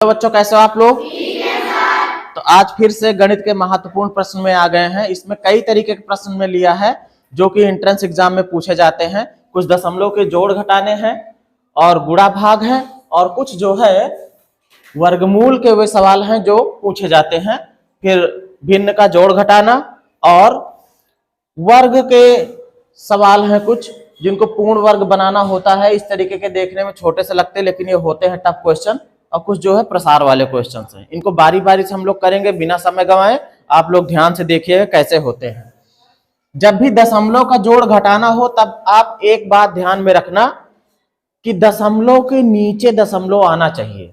तो बच्चों कैसे हो आप लोग? तो आज फिर से गणित के महत्वपूर्ण प्रश्न में आ गए हैं। इसमें कई तरीके के प्रश्न में लिया है जो कि एंट्रेंस एग्जाम में पूछे जाते हैं। कुछ दशमलव के जोड़ घटाने हैं और गुणा भाग है, और कुछ जो है वर्गमूल के वे सवाल हैं जो पूछे जाते हैं। फिर भिन्न का जोड़ घटाना और वर्ग के सवाल हैं कुछ जिनको पूर्ण वर्ग बनाना होता है। इस तरीके के देखने में छोटे से लगते हैं लेकिन ये होते हैं टफ क्वेश्चन, और कुछ जो है प्रसार वाले क्वेश्चन हैं। इनको बारी बारी से हम लोग करेंगे बिना समय गंवाए। आप लोग ध्यान से देखिएगा कैसे होते हैं। जब भी दशमलव का जोड़ घटाना हो तब आप एक बात ध्यान में रखना कि दशमलव के नीचे दशमलव आना चाहिए।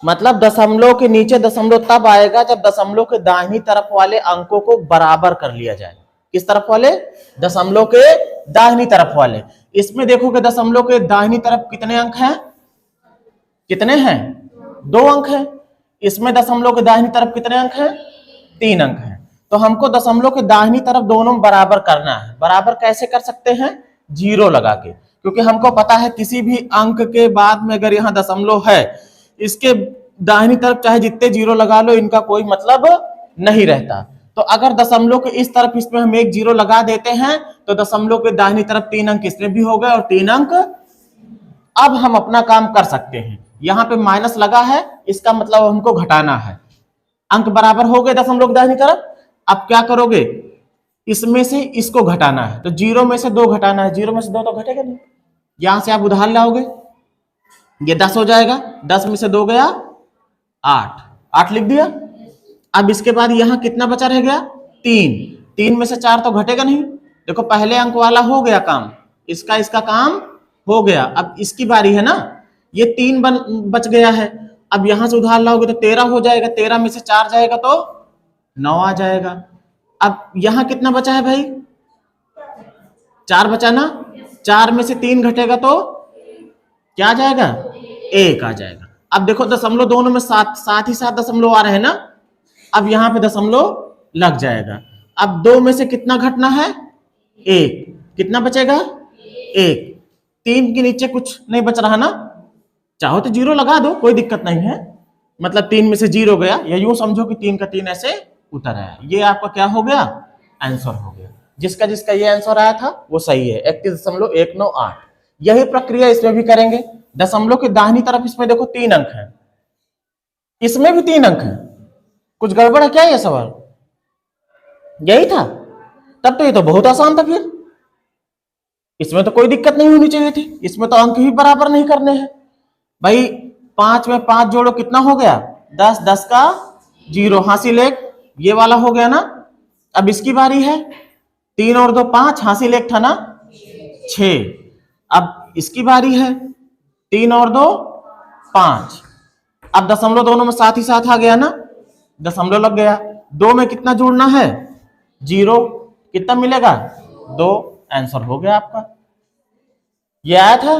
मतलब दशमलव के नीचे दशमलव तब आएगा जब दशमलव के दाहिनी तरफ वाले अंकों को बराबर कर लिया जाए। किस तरफ वाले? दशमलव के दाहिनी तरफ वाले। इसमें देखोगे दशमलव के दाहिनी तरफ कितने अंक हैं? कितने हैं? 2 अंक हैं। इसमें दशमलव के दाहिनी तरफ कितने अंक हैं? 3 अंक हैं। तो हमको दशमलव के दाहिनी तरफ दोनों बराबर करना है। बराबर कैसे कर सकते हैं? 0 लगा के, क्योंकि हमको पता है किसी भी अंक के बाद में अगर यहाँ दशमलव है, इसके दाहिनी तरफ चाहे जितने 0 लगा लो इनका कोई मतलब नहीं रहता। तो अगर दशमलव के इस तरफ इसमें हम एक 0 लगा देते हैं तो दशमलव के दाहिनी तरफ 3 अंक इसमें भी हो गए और 3 अंक। अब हम अपना काम कर सकते हैं। यहां पे माइनस लगा है, इसका मतलब हमको घटाना है। अंक बराबर हो गए दशमलव के दाहिनी तरफ। अब क्या करोगे? इसमें से इसको घटाना है। तो 0 में से 2 घटाना है। 0 में से 2 तो घटेगा नहीं। यहां से आप उधार लाओगे, ये 10 हो जाएगा। 10 में से 2 गया 8, 8 लिख दिया। अब इसके बाद यहां कितना बचा रह गया? 3। 3 में से 4 तो घटेगा नहीं। देखो पहले अंक वाला हो गया काम, इसका काम हो गया। अब इसकी बारी है ना, ये 3 बच गया है। अब यहां से उधार लाओगे तो 13 हो जाएगा। 13 में से 4 जाएगा तो 9 आ जाएगा। अब यहां कितना बचा है भाई? 4 बचा ना। 4 में से 3 घटेगा तो क्या आ जाएगा? 1 आ जाएगा। अब देखो दशमलव दोनों में साथ ही साथ दशमलव आ रहे हैं ना। अब यहां पे दशमलव लग जाएगा। अब 2 में से कितना घटना है? 1। कितना बचेगा? 1। 3 के नीचे कुछ नहीं बच रहा ना। चाहो तो 0 लगा दो, कोई दिक्कत नहीं है। मतलब 3 में से 0 गया, या यूं समझो कि 3 का 3 ऐसे उतर आया। ये आपका क्या हो गया? आंसर हो गया। जिसका जिसका ये आंसर आया था वो सही है, 31.198। यही प्रक्रिया इसमें भी करेंगे। दशमलव के दाहिनी तरफ इसमें देखो 3 अंक है, इसमें भी 3 अंक है। कुछ गड़बड़ है क्या ये सवाल? यही था? तब तो ये तो बहुत आसान था। फिर इसमें तो कोई दिक्कत नहीं होनी चाहिए थी। इसमें तो अंक ही बराबर नहीं करने हैं भाई। 5 में 5 जोड़ो कितना हो गया? 10। 10 का 0 हासिल 1, ये वाला हो गया ना। अब इसकी बारी है। 3 और 2 5, हासिल 1 था ना 6। अब इसकी बारी है। 3 और 2 5। अब दशमलव दोनों में साथ ही साथ आ गया ना, दशमलव लग गया। 2 में कितना जोड़ना है? 0। कितना मिलेगा? 2। आंसर हो गया आपका। ये आया था।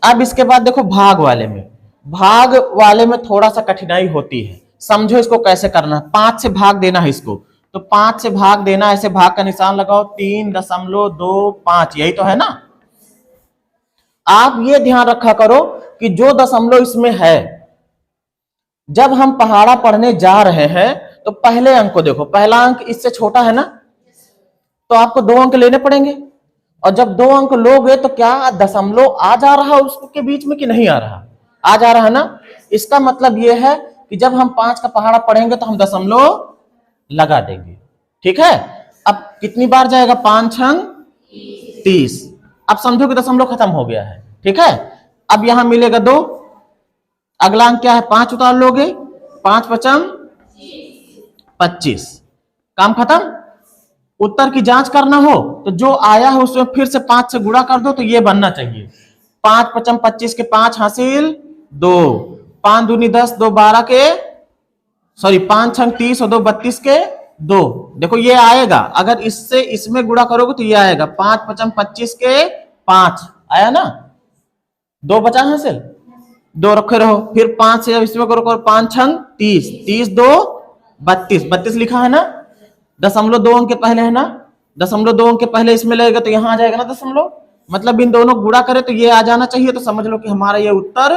अब इसके बाद देखो भाग वाले में थोड़ा सा कठिनाई होती है। समझो इसको कैसे करना है। 5 से भाग देना है इसको, तो 5 से भाग देना, ऐसे भाग का निशान लगाओ। 3.25, यही तो है ना। आप ये ध्यान रखा करो कि जो दशमलव इसमें है, जब हम पहाड़ा पढ़ने जा रहे हैं तो पहले अंक को देखो। पहला अंक इससे छोटा है ना, तो आपको 2 अंक लेने पड़ेंगे। और जब 2 अंक लोगे तो क्या दशमलव आ जा रहा है उसके बीच में कि नहीं आ रहा? आ जा रहा है ना। इसका मतलब यह है कि जब हम 5 का पहाड़ा पढ़ेंगे तो हम दशमलव लगा देंगे। ठीक है। अब कितनी बार जाएगा? 5 छंग 30। अब समझो कि दशमलव खत्म हो गया है। ठीक है। अब यहां मिलेगा 2। अगला अंक क्या है? 5 उतार लोगे, 5 पचम 25। काम खत्म। उत्तर की जांच करना हो तो जो आया है उसमें फिर से 5 से गुणा कर दो तो ये बनना चाहिए। 5 पचम 25 के 5 हासिल 2। 5 दूनी 10, 2 12 के 5 छंग 30 और 2 32 के 2। देखो ये आएगा। अगर इससे इसमें गुणा करोगे तो ये आएगा। 5 पचम 25 के 5 आया ना। 2 बचा हासिल, 2 रखे रहो। फिर 5 से इसमें करो, 5 छंग 30, 30 2 32, 32 लिखा है ना। दशमलव 2 अंक के पहले है ना। दशमलव 2 अंक के पहले इसमें लगेगा तो यहां आ जाएगा ना दशमलव। मतलब इन दोनों गुणा करें तो ये आ जाना चाहिए। तो समझ लो कि हमारा ये उत्तर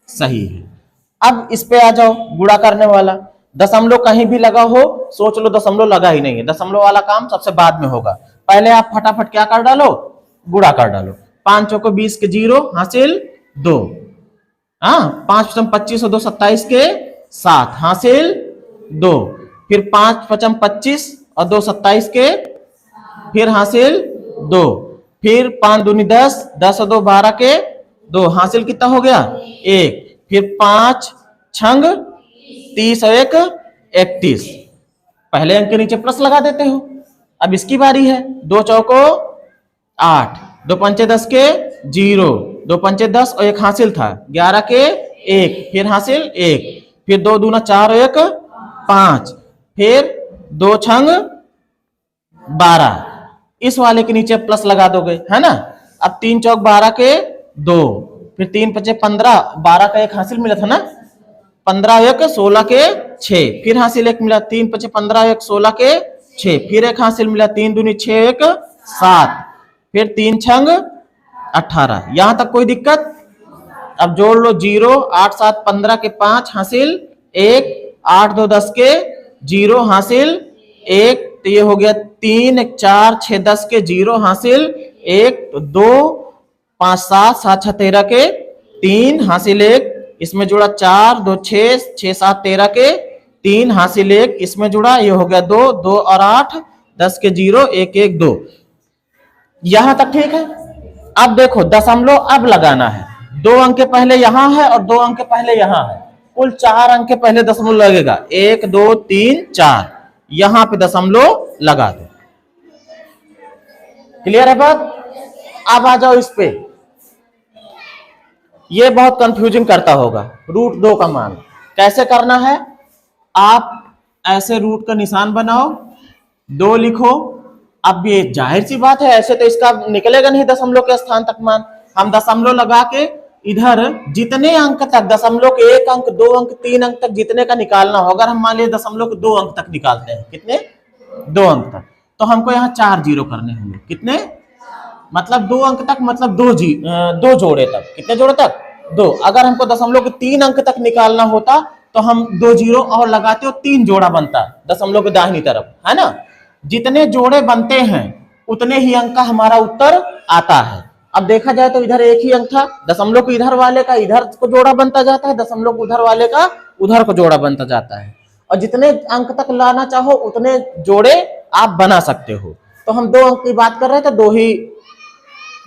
सही है। अब इस पे आ जाओ, गुणा करने वाला। दशमलव कहीं भी लगा हो, सोच लो दशमलव लगा ही नहीं है, दशमलव वाला काम सबसे बाद में होगा। पहले आप फटाफट क्या कर डालो, गुणा कर डालो। 5 चौको 20 के 0 हासिल 2, हाँ 5 पचम 25 और 2 27 के 7 हासिल 2, फिर 5 पचम 25 और 2 27 के फिर हासिल 2, फिर 5 दूनी 10, 10 और 2 12 के 2 हासिल कितना हो गया 1, फिर 5 छंग 30 और 1 31। पहले अंक के नीचे प्लस लगा देते हो। अब इसकी बारी है। 2 चौको 8, 2 पंचे 10 के 0, 2 पंचे 10 और 1 हासिल था 11 के 1, फिर हासिल 1, फिर 2 दूना 4 और 1 5, फिर 2 छंग 12। इस वाले के नीचे प्लस लगा दोगे, है ना। अब 3 चौक 12 के 2, फिर 3 पचे 15, 12 का 1 हासिल मिला था ना, 15 1 16 के 6, फिर हासिल 1 मिला, 3 पचे 15 1 16 के 6, फिर 1 हासिल मिला, 3 दूनी 6 1 7, फिर 3 छंग 18। यहां तक कोई दिक्कत। अब जोड़ लो 0 8 7 15 के 5 हासिल 1, 8 2 10 के 0 हासिल 1, तो ये हो गया 3 1 4 6 10 के 0 हासिल 1, तो 2 5 7 7 6 13 के 3 हासिल 1, इसमें जुड़ा 4 2 6 6 7 13 के 3 हासिल 1, इसमें जुड़ा ये हो गया 2 2 और 8 10 के 0 1 1 2। यहां तक ठीक है। अब देखो दशमलव अब लगाना है। 2 अंक के पहले यहां है और 2 अंक के पहले यहां है, कुल 4 अंक के पहले दशमलव लगेगा। 1 2 3 4, यहां पे दशमलव लगा दो। क्लियर है बात। अब आ जाओ इस पे। ये बहुत कंफ्यूजिंग करता होगा। √2 का मान कैसे करना है। आप ऐसे रूट का निशान बनाओ, 2 लिखो। अब ये जाहिर सी बात है, ऐसे तो इसका निकलेगा नहीं दशमलव के स्थान तक मान। हम दशमलव लगा के इधर जितने अंक तक, दशमलव के 1 अंक 2 अंक 3 अंक तक जितने का निकालना हो, अगर हम मान लीजिए दशमलव के 2 अंक तक निकालते हैं, कितने 2 अंक तक, तो हमको यहाँ 4 जीरो करने होंगे। कितने मतलब 2 अंक तक, मतलब 2 जोड़े तक। कितने जोड़े तक 2। अगर हमको दशमलव के 3 अंक तक निकालना होता तो हम 2 जीरो और लगाते हो, 3 जोड़ा बनता दशमलव के दाहिनी तरफ, है ना। जितने जोड़े बनते हैं उतने ही अंक का हमारा उत्तर आता है। अब देखा जाए तो इधर एक ही अंक था, दशमलव को इधर वाले का इधर को जोड़ा बनता जाता है, दशमलव को उधर वाले का उधर को जोड़ा बनता जाता है। और जितने अंक तक लाना चाहो उतने जोड़े आप बना सकते हो। तो हम 2 अंक की बात कर रहे थे, 2 ही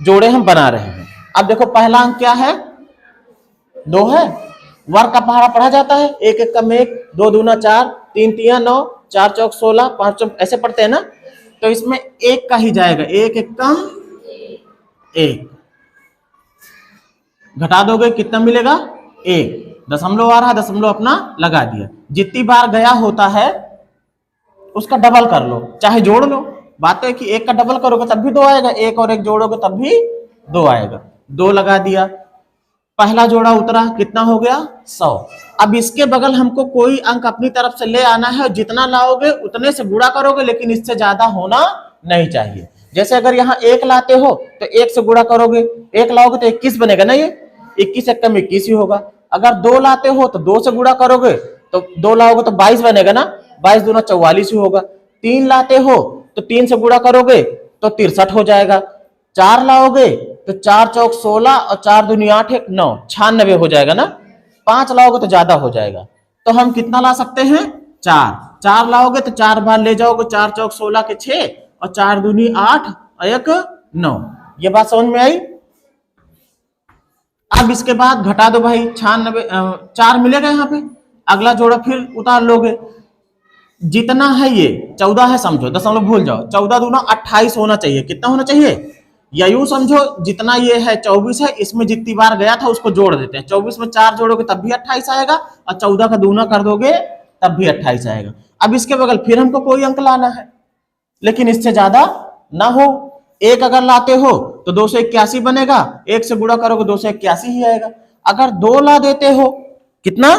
जोड़े हम बना रहे हैं। अब देखो पहला अंक क्या है, 2 है। वर्ग का पहाड़ा पढ़ा जाता है, 1 1 कम 1, 2 दूना 4, 3 3 9, 4 चौक 16, 5 चौक ऐसे पढ़ते हैं ना। तो इसमें 1 का ही जाएगा, 1 1 कम 1, घटा दोगे कितना मिलेगा 1। दशमलव आ रहा है, दशमलव अपना लगा दिया। जितनी बार गया होता है उसका डबल कर लो, चाहे जोड़ लो। बात है कि 1 का डबल करोगे तब भी 2 आएगा, 1 और 1 जोड़ोगे तब भी 2 आएगा। 2 लगा दिया, पहला जोड़ा उतरा, कितना हो गया 100। अब इसके बगल हमको कोई अंक अपनी तरफ से ले आना है, जितना लाओगे उतने से गुणा करोगे, लेकिन इससे ज्यादा होना नहीं चाहिए। जैसे अगर यहाँ 1 लाते हो तो 1 से गुणा करोगे, 1 लाओगे तो 21 बनेगा ना, ये 21 1 कम 21 ही होगा। अगर 2 लाते हो तो 2 से गुणा करोगे तो 2 लाओगे तो 22 बनेगा ना, 22 दूना 44 ही होगा। 3 लाते हो तो 3 से गुणा करोगे तो 63 हो जाएगा। 4 लाओगे तो 4 चौक 16 और 4 दूनी 8 1 9, 96 हो जाएगा ना। 5 लाओगे तो ज्यादा हो जाएगा। तो हम कितना ला सकते हैं 4 लाओगे तो 4 बार ले जाओगे, 4 चौक 16 के 6 और 4 दूनी 8 और 1 9। ये बात समझ में आई। अब इसके बाद घटा दो भाई, 96 4 मिलेगा यहाँ पे। अगला जोड़ा फिर उतार लोगे, जितना है ये 14 है समझो, दशमलव भूल जाओ। 14 दूना 28 होना चाहिए। कितना होना चाहिए, या यूं समझो जितना ये है 24 है, इसमें जितनी बार गया था उसको जोड़ देते हैं। 24 में 4 जोड़ोगे तब भी 28 आएगा, और 14 का दूना कर दोगे तब भी 28 आएगा। अब इसके बगल फिर हमको कोई अंक लाना है, लेकिन इससे ज्यादा ना हो। 1 अगर लाते हो तो 281 बनेगा, 1 से गुणा करोगे 281 ही आएगा। अगर 2 ला देते हो, कितना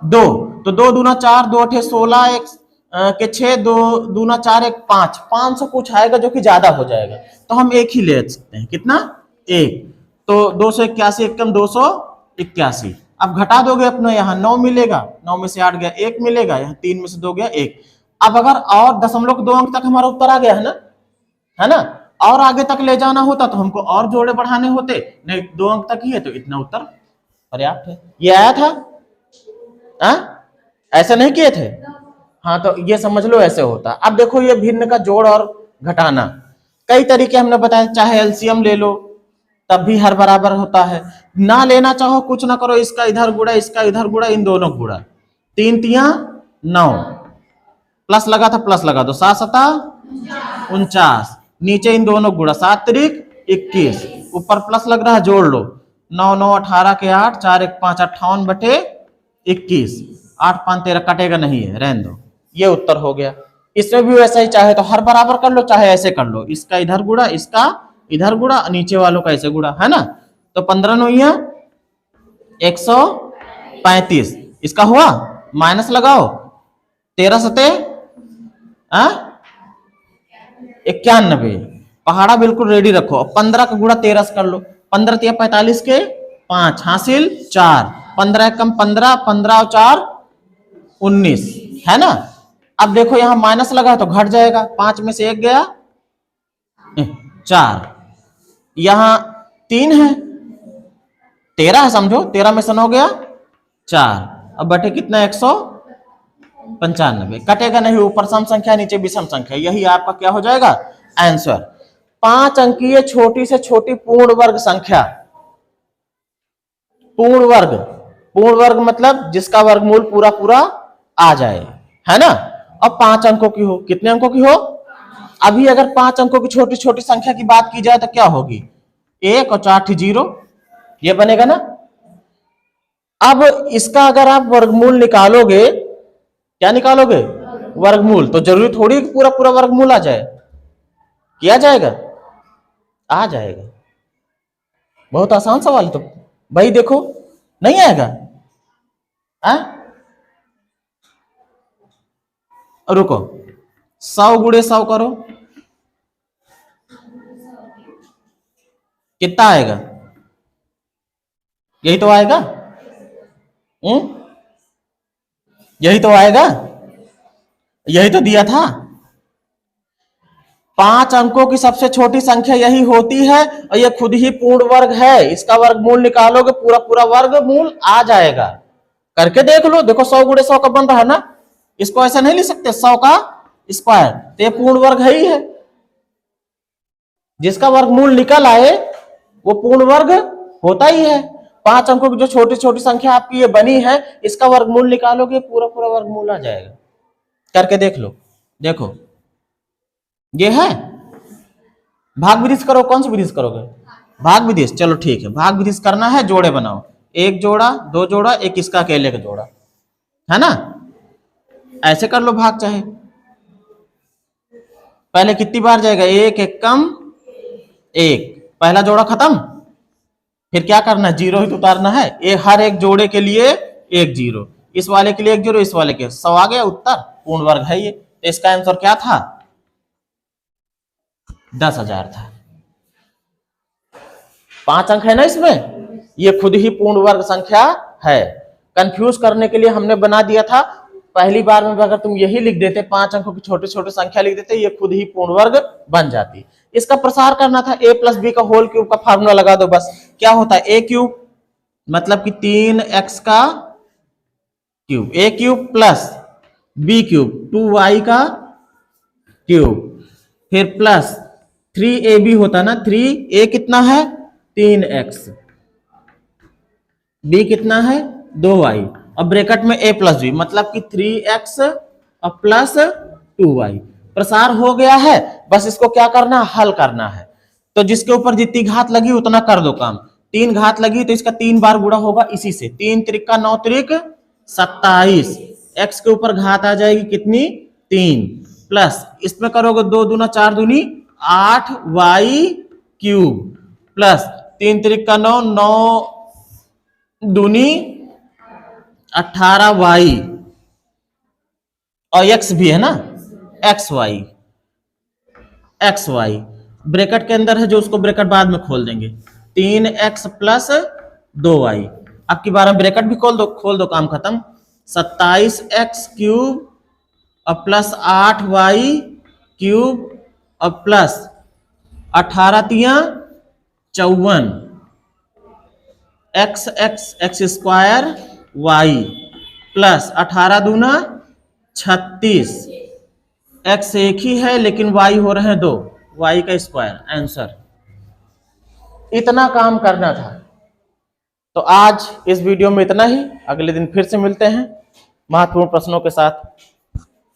2, तो 2 दूना 4, 2 8 16, 1 के 6, 2 दूना 4 1 5, 500 कुछ आएगा जो कि ज्यादा हो जाएगा। तो हम 1 ही ले सकते हैं, कितना 1। तो 281 1 कम 281, अब घटा दोगे अपना, यहाँ 9 मिलेगा, 9 में से 8 गया 1 मिलेगा, यहाँ 3 में से 2 गया 1। अब अगर और 0.2 अंक तक हमारा उत्तर आ गया है ना, और आगे तक ले जाना होता तो हमको और जोड़े बढ़ाने होते, नहीं 2 अंक तक ही है तो इतना उत्तर पर्याप्त है। ये आया था, ऐसे नहीं किए थे, हाँ तो ये समझ लो ऐसे होता। अब देखो ये भिन्न का जोड़ और घटाना, कई तरीके हमने बताया, चाहे एलसीएम ले लो तब भी हर बराबर होता है, ना लेना चाहो कुछ ना करो, इसका इधर गुड़ा इसका इधर गुड़ा, इन दोनों गुड़ा, 3 तिया 9, प्लस लगा था प्लस लगा दो, 7 सता 49, नीचे इन दोनों गुड़ा, 7 तिरिक 21, ऊपर प्लस लग रहा है जोड़ लो, 9 9 18 के 8, 4 1 5 58 बटे 21, 8 5 13 कटेगा नहीं है, रहने दो, ये उत्तर हो गया। इसमें भी वैसा ही, चाहे तो हर बराबर कर लो चाहे ऐसे कर लो, इसका इधर गुड़ा इसका इधर गुड़ा, नीचे वालों का ऐसे गुड़ा, है ना। तो 15 9 135, इसका हुआ, माइनस लगाओ, 13 सते 91, पहाड़ा बिल्कुल रेडी रखो। 15 का गुड़ा 13 से कर लो, 15 तिया 45 के 5 हासिल 4, 15 कम 15, 15 और 4 19, है ना। अब देखो यहां माइनस लगा तो घट जाएगा, 5 में से 1 गया 4, यहां 3 है, 13 है समझो, 13 में से 9 गया 4, अब बटे कितना 195, कटेगा नहीं, ऊपर सम संख्या नीचे विषम संख्या, यही आपका क्या हो जाएगा आंसर। 5 अंकीय छोटी से छोटी पूर्ण वर्ग संख्या, पूर्ण वर्ग मतलब जिसका वर्गमूल पूरा पूरा आ जाए, है ना। अब 5 अंकों की हो, कितने अंकों की हो, अभी अगर 5 अंकों की छोटी छोटी संख्या की बात की जाए तो क्या होगी, 1 और 4 0, ये बनेगा ना। अब इसका अगर आप वर्गमूल निकालोगे, क्या निकालोगे, वर्गमूल, तो जरूरी थोड़ी कि पूरा पूरा वर्गमूल आ जाए, किया जाएगा, आ जाएगा। बहुत आसान सवाल है, तो भाई देखो नहीं आएगा, रुको 100 गुणे 100 करो, कितना आएगा, यही तो आएगा, यही तो आएगा, यही तो दिया था। 5 अंकों की सबसे छोटी संख्या यही होती है और यह खुद ही पूर्ण वर्ग है, इसका वर्गमूल निकालोगे पूरा पूरा वर्गमूल आ जाएगा, करके देख लो। देखो 100 गुणे 100 का बन रहा है ना, इसको ऐसा नहीं लिख सकते 100 का स्क्वायर, तो ये पूर्ण वर्ग है ही है, जिसका वर्गमूल निकल आए वो पूर्ण वर्ग होता ही है। 5 अंकों की जो छोटी छोटी संख्या आपकी ये बनी है, इसका वर्गमूल निकालोगे पूरा पूरा वर्गमूल आ जाएगा, करके देख लो। देखो ये है भाग विधि से करो, कौन सी विधि से करोगे, भाग विधि से, चलो ठीक है, भाग विधि से करना है, जोड़े बनाओ, 1 जोड़ा 2 जोड़ा, एक इसका अकेले का जोड़ा, है ना, ऐसे कर लो भाग। चाहे पहले कितनी बार जाएगा, 1 1 कम 1, पहला जोड़ा खत्म, फिर क्या करना है, 0 ही तो उतारना है, हर एक जोड़े के लिए 1 0, इस वाले के लिए 1 0, इस वाले के 100 आ गया उत्तर, पूर्ण वर्ग है ये। तो इसका आंसर क्या था, 10,000 था। 5 अंक है ना इसमें, ये खुद ही पूर्ण वर्ग संख्या है। कंफ्यूज करने के लिए हमने बना दिया था, पहली बार में अगर तुम यही लिख देते, 5 अंकों की छोटे छोटे संख्या लिख देते, ये खुद ही पूर्ण वर्ग बन जाती। इसका प्रसार करना था, a + b का होल क्यूब का फार्मूला लगा दो बस। क्या होता है, a क्यूब मतलब कि 3x का cube, a cube plus b cube 2y का क्यूब, फिर प्लस 3ab होता ना, 3a कितना है 3x, b कितना है 2y, और ब्रैकेट में a + b मतलब कि 3x और प्लस 2y। प्रसार हो गया है, बस इसको क्या करना है, हल करना है। तो जिसके ऊपर जितनी घात लगी उतना कर दो काम, 3 घात लगी तो इसका 3 बार गुणा होगा इसी से, 3 त्रिका 9 त्रिक 27, x के ऊपर घात आ जाएगी कितनी 3, प्लस इसमें करोगे 2 दूना 4 दूनी 8y क्यूब, प्लस 3 त्रिका 9, 9 दूनी 18y, और x भी है ना, xy ब्रैकेट के अंदर है जो, उसको ब्रैकेट बाद में खोल देंगे, 3x प्लस 2y अब की बार ब्रैकेट भी खोल दो, काम खत्म। 27x³ और प्लस 8y³ और प्लस 18 तिया 54 x² y प्लस 18 दूना 36। x एक ही है लेकिन y हो रहे हैं 2, y का स्क्वायर आंसर। इतना काम करना था। तो आज इस वीडियो में इतना ही, अगले दिन फिर से मिलते हैं महत्वपूर्ण प्रश्नों के साथ।